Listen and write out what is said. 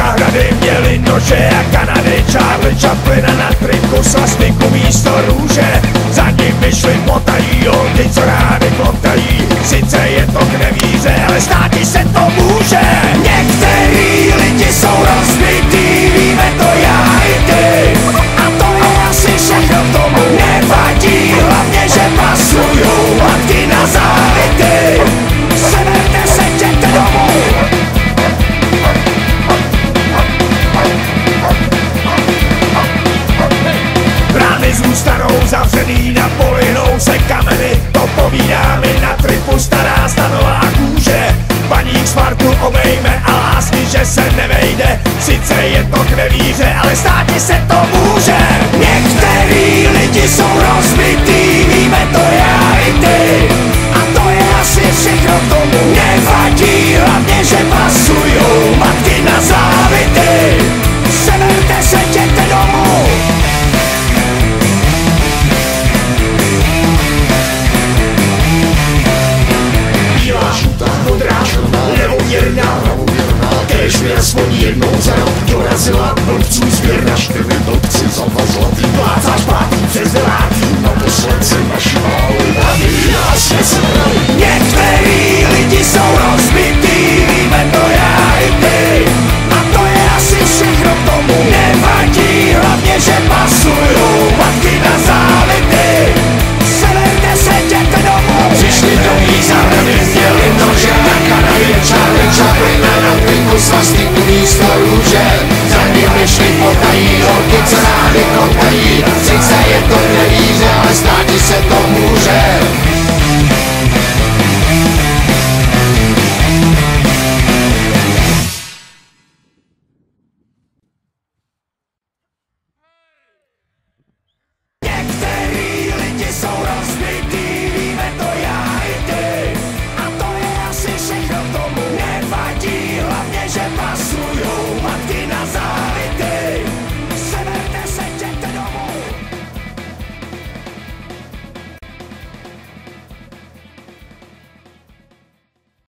zahrady měli nože a Kanady, Charlie Chaplina na trinku, svastiku místo růže. Za nimi šli potají oldy, co rády klotají. Sice je to k nevíře, ale státi se to může. Některý lidi jsou rozbitý, víme to já i ty. A to je asi všechno k tomu. Nevadí, hlavně, že pasujou matky na závity. Seberte se, jděte domů. Brány zůstanou zavřený, napolynou se kameny. To povídá mi na tripu stará stanová kůže. Paník Spartu obejme a lásky, že se nevejde. Sice je to k nevíře, ale státi se to může. Některý lidi jsou rozbitý, víme to já i ty. A to je asi všechno k tomu. Nevadí, hlavně, že pasujou matky na závity. Seberte se, jděte domů. Bílá, žlutá, modrá, levoměrná, kéž aspoň jednou za rok dorazila blbců sběrna. 4 blbci za 2 zlatý, plácáš pátý přes 9. Naposled se naši máli, a vy nás nesvrali.